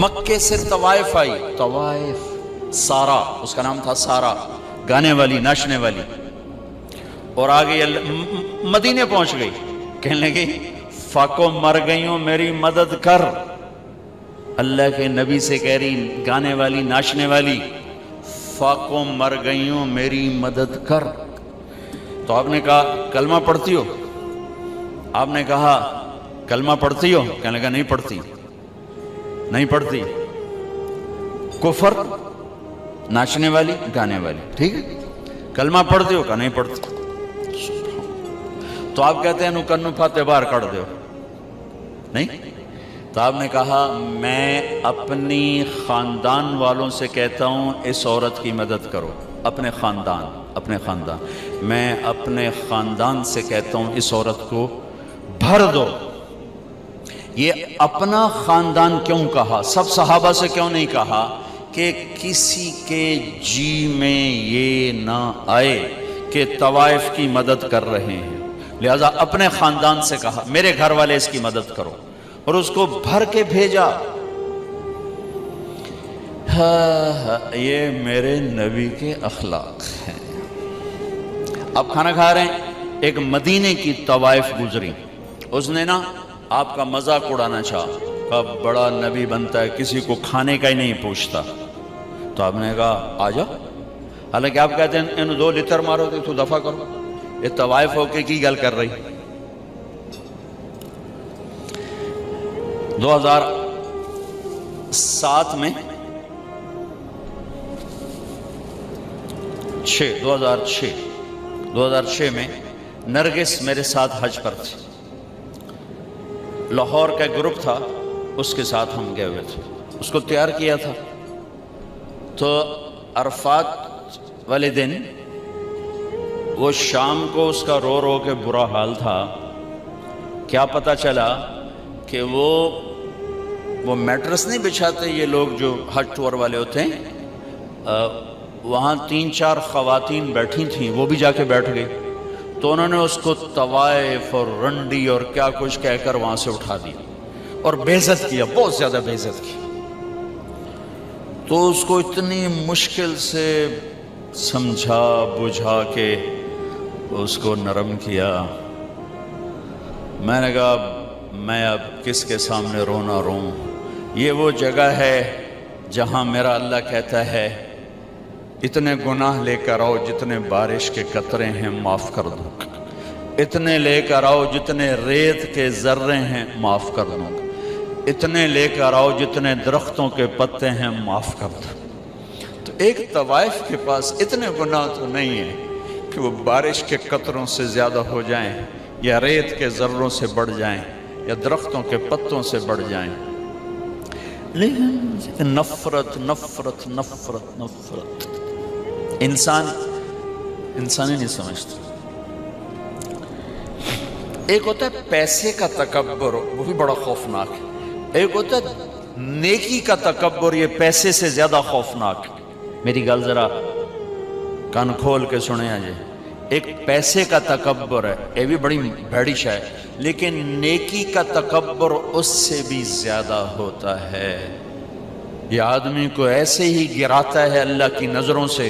مکے سے طوائف آئی، طوائف، سارا اس کا نام تھا، سارا گانے والی ناچنے والی، اور آگے مدینے پہنچ گئی، کہنے لگی فاکو مر گئیوں میری مدد کر، اللہ کے نبی سے کہہ رہی گانے والی ناچنے والی فاکو مر گئیوں میری مدد کر۔ تو آپ نے کہا کلمہ پڑھتی ہو؟ آپ نے کہا کلمہ پڑھتی ہو؟ کہنے لگا نہیں پڑھتی، نہیں پڑھتی۔ کفر، ناچنے والی گانے والی، ٹھیک ہے، کلمہ پڑھتی ہو؟ کہا نہیں پڑھتی۔ تو آپ کہتے ہیں نو کنو پھاتے باہر کر دو، نہیں؟ تو آپ نے کہا میں اپنی خاندان والوں سے کہتا ہوں اس عورت کی مدد کرو، اپنے خاندان، میں اپنے خاندان سے کہتا ہوں اس عورت کو بھر دو۔ یہ اپنا خاندان کیوں کہا؟ سب صحابہ سے کیوں نہیں کہا کہ کسی کے جی میں یہ نہ آئے کہ طوائف کی مدد کر رہے ہیں، لہذا اپنے خاندان سے کہا میرے گھر والے اس کی مدد کرو، اور اس کو بھر کے بھیجا۔ یہ میرے نبی کے اخلاق ہیں۔ آپ کھانا کھا رہے ہیں، ایک مدینے کی طوائف گزری، اس نے نا آپ کا مذاق اڑانا چاہا، کہا بڑا نبی بنتا ہے کسی کو کھانے کا ہی نہیں پوچھتا۔ تو آپ نے کہا آ جاؤ، حالانکہ آپ کہتے ہیں انہوں 2 لتر مارو تو دفع کرو، یہ طوائف ہو کے کی گل کر رہی۔ 2007 میں 2006 میں نرگس میرے ساتھ حج پر تھی، لاہور کا گروپ تھا، اس کے ساتھ ہم گئے ہوئے تھے، اس کو تیار کیا تھا۔ تو عرفات والے دن وہ شام کو اس کا رو رو کے برا حال تھا، کیا پتہ چلا کہ وہ میٹرس نہیں بچھاتے یہ لوگ جو حج ٹور والے ہوتے ہیں، وہاں 3-4 خواتین بیٹھی تھیں، وہ بھی جا کے بیٹھ گئی، تو انہوں نے اس کو طوائف اور رنڈی اور کیا کچھ کہہ کر وہاں سے اٹھا دیا اور بے عزت کیا، بہت زیادہ بے عزت کی۔ تو اس کو اتنی مشکل سے سمجھا بجھا کے اس کو نرم کیا۔ میں نے کہا میں اب کس کے سامنے رونا روں، یہ وہ جگہ ہے جہاں میرا اللہ کہتا ہے اتنے گناہ لے کر آؤ جتنے بارش کے قطرے ہیں معاف کر دوں گا، اتنے لے کر آؤ جتنے ریت کے ذرے ہیں معاف کر دوں گا، اتنے لے کر آؤ جتنے درختوں کے پتے ہیں معاف کر دوں۔ تو ایک طوائف کے پاس اتنے گناہ تو نہیں ہیں کہ وہ بارش کے قطروں سے زیادہ ہو جائیں، یا ریت کے ذروں سے بڑھ جائیں، یا درختوں کے پتوں سے بڑھ جائیں، لیکن نفرت نفرت نفرت نفرت انسانی نہیں سمجھتا۔ ایک ہوتا ہے پیسے کا تکبر، وہ بھی بڑا خوفناک ہے، ایک ہوتا ہے نیکی کا تکبر، یہ پیسے سے زیادہ خوفناک ہے۔ میری گل ذرا کان کھول کے سنیں آجے، ایک پیسے کا تکبر ہے، یہ بھی بڑی بھیڑی شے ہے، لیکن نیکی کا تکبر اس سے بھی زیادہ ہوتا ہے۔ یہ آدمی کو ایسے ہی گراتا ہے اللہ کی نظروں سے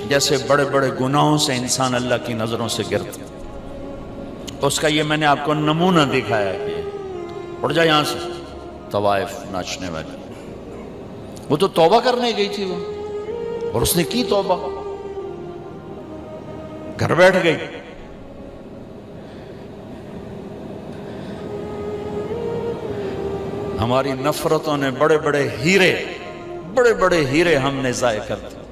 جیسے بڑے بڑے گناہوں سے انسان اللہ کی نظروں سے گرتا ہے۔ اس کا یہ میں نے آپ کو نمونہ دکھایا ہے، اٹھ جا یہاں سے، طوائف ناچنے والی، وہ تو توبہ کرنے گئی تھی وہ، اور اس نے کی توبہ، گھر بیٹھ گئی۔ ہماری نفرتوں نے بڑے بڑے ہیرے ہم نے ضائع کر دیے۔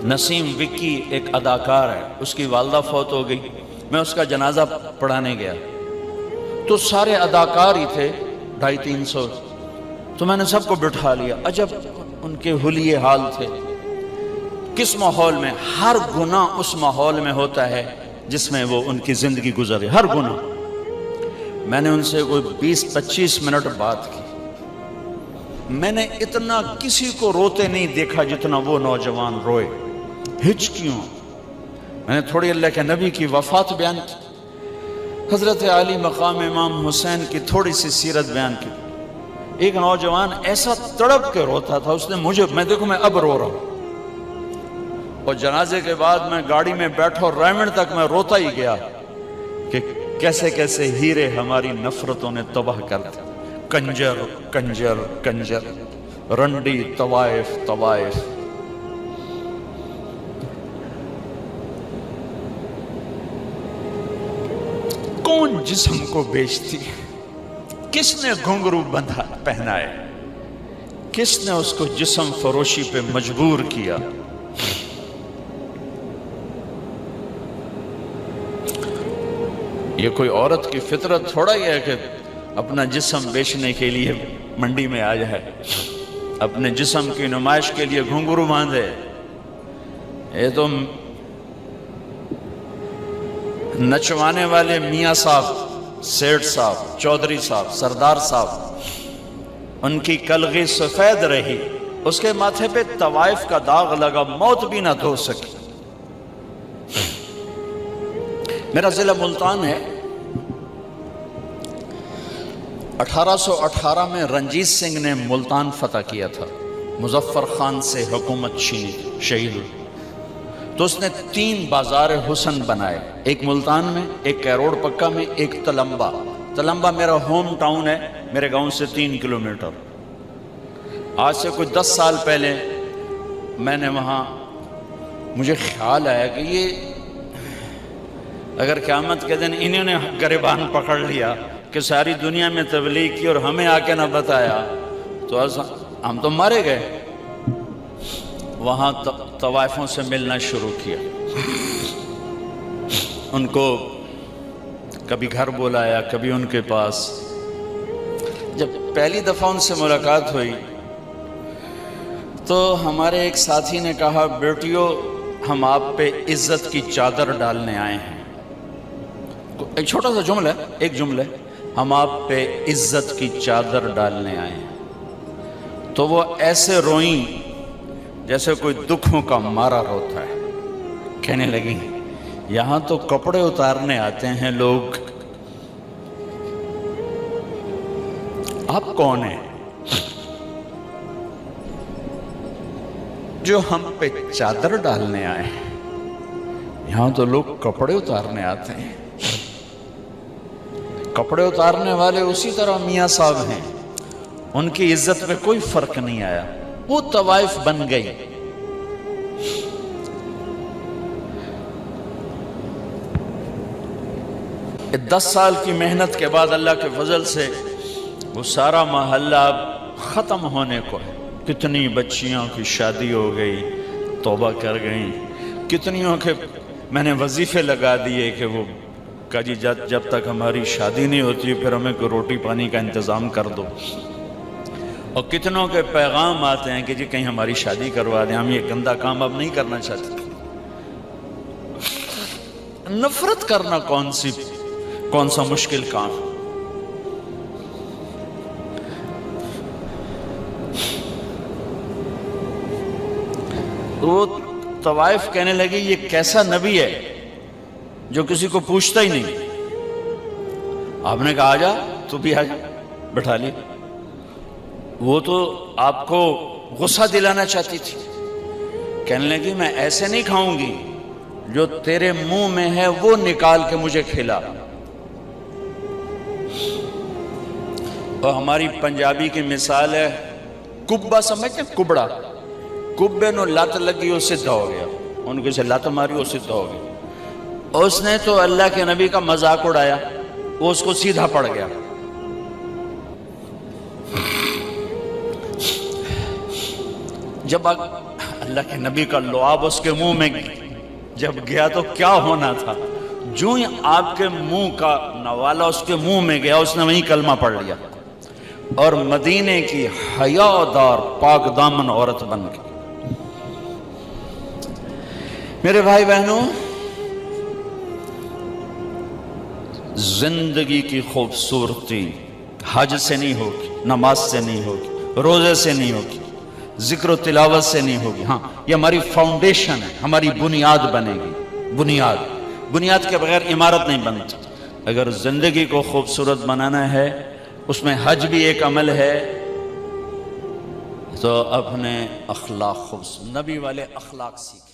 نسیم وکی ایک اداکار ہے، اس کی والدہ فوت ہو گئی، میں اس کا جنازہ پڑھانے گیا تو سارے اداکار ہی تھے، 250-300، تو میں نے سب کو بٹھا لیا، عجب ان کے حلیے حال تھے۔ کس ماحول میں؟ ہر گناہ اس ماحول میں ہوتا ہے جس میں وہ ان کی زندگی گزرے، ہر گناہ۔ میں نے ان سے کوئی 20-25 منٹ بات کی، میں نے اتنا کسی کو روتے نہیں دیکھا جتنا وہ نوجوان روئے، ہچکیوں۔ میں نے تھوڑی اللہ کے نبی کی وفات بیان کی، حضرت علی مقام امام حسین کی تھوڑی سی سیرت بیان کی، ایک نوجوان ایسا تڑپ کے روتا تھا، اس نے مجھے، میں اب رو رہا ہوں، اور جنازے کے بعد میں گاڑی میں بیٹھا اور رائمنڈ تک میں روتا ہی گیا کہ کیسے کیسے ہیرے ہماری نفرتوں نے تباہ کر دیا. کنجر کنجر کنجر، رنڈی طوائف طوائف. کون جسم کو بیچتی؟ کس نے گھنگرو بندھا پہنائے؟ کس نے اس کو جسم فروشی پہ مجبور کیا؟ یہ کوئی عورت کی فطرت تھوڑا ہی ہے کہ اپنا جسم بیچنے کے لیے منڈی میں آ جائے، اپنے جسم کی نمائش کے لیے گھنگرو باندھے. یہ تو نچوانے والے میاں صاحب، سیٹھ صاحب، چودھری صاحب، سردار صاحب، ان کی کلغی سفید رہی، اس کے ماتھے پہ طوائف کا داغ لگا، موت بھی نہ دھو سکی. میرا ضلع ملتان ہے. 1818 میں رنجیت سنگھ نے ملتان فتح کیا تھا، مظفر خان سے حکومت چھینی، شہید ہوئی. تو اس نے 3 بازار حسن بنائے، ایک ملتان میں، ایک کیروڑ پکا میں، ایک تلمبا. تلمبا میرا ہوم ٹاؤن ہے، میرے گاؤں سے 3 کلومیٹر. آج سے کوئی 10 سال پہلے میں نے وہاں، مجھے خیال آیا کہ یہ اگر قیامت کے دن انہوں نے گریبان پکڑ لیا کہ ساری دنیا میں تبلیغ کی اور ہمیں آ کے نہ بتایا تو ہم تو مارے گئے. وہاں طوائفوں سے ملنا شروع کیا، ان کو کبھی گھر بلایا، کبھی ان کے پاس. جب پہلی دفعہ ان سے ملاقات ہوئی تو ہمارے ایک ساتھی نے کہا، بیٹیو ہم آپ پہ عزت کی چادر ڈالنے آئے ہیں. ایک چھوٹا سا جملہ ہے، ایک جملہ، ہم آپ پہ عزت کی چادر ڈالنے آئے ہیں. تو وہ ایسے روئیں جیسے کوئی دکھوں کا مارا روتا ہے. کہنے لگی، یہاں تو کپڑے اتارنے آتے ہیں لوگ، آپ کون ہیں جو ہم پہ چادر ڈالنے آئے ہیں؟ یہاں تو لوگ کپڑے اتارنے آتے ہیں. کپڑے اتارنے والے اسی طرح میاں صاحب ہیں، ان کی عزت پہ کوئی فرق نہیں آیا، وہ طوائف بن گئی. 10 سال کی محنت کے بعد اللہ کے فضل سے وہ سارا محلہ اب ختم ہونے کو ہے. کتنی بچیوں کی شادی ہو گئی، توبہ کر گئیں. کتنیوں کے میں نے وظیفے لگا دیے کہ وہ کہا جی جب تک ہماری شادی نہیں ہوتی پھر ہمیں کوئی روٹی پانی کا انتظام کر دو. اور کتنوں کے پیغام آتے ہیں کہ جی کہیں ہماری شادی کروا دیں، ہم یہ گندا کام اب نہیں کرنا چاہتے. نفرت کرنا کون سا مشکل کام. وہ طوائف کہنے لگی، یہ کیسا نبی ہے جو کسی کو پوچھتا ہی نہیں. آپ نے کہا آجا، تو بھی آجا، بٹھا لی. وہ تو آپ کو غصہ دلانا چاہتی تھی. کہنے لگی، میں ایسے نہیں کھاؤں گی، جو تیرے منہ میں ہے وہ نکال کے مجھے کھلا. اور ہماری پنجابی کی مثال ہے، کبا سمجھتے ہیں؟ کبڑا، کبے نو لت لگی وہ سدھا ہو گیا، ان کو سے لت ماری وہ سدھا ہو گیا. اس نے تو اللہ کے نبی کا مذاق اڑایا، وہ اس کو سیدھا پڑ گیا. جب اللہ کے نبی کا لعاب اس کے منہ میں جب گیا تو کیا ہونا تھا؟ جو ہی آپ کے منہ کا نوالا اس کے منہ میں گیا، اس نے وہیں کلمہ پڑھ لیا اور مدینے کی حیادار پاک دامن عورت بن گئی. میرے بھائی بہنوں، زندگی کی خوبصورتی حج سے نہیں ہوگی، نماز سے نہیں ہوگی، روزے سے نہیں ہوگی، ذکر و تلاوت سے نہیں ہوگی. ہاں، یہ ہماری فاؤنڈیشن ہے، ہماری بنیاد بنے گی. بنیاد کے بغیر عمارت نہیں بنتی. اگر زندگی کو خوبصورت بنانا ہے، اس میں حج بھی ایک عمل ہے، تو اپنے اخلاق خوب نبی والے اخلاق سیکھیں۔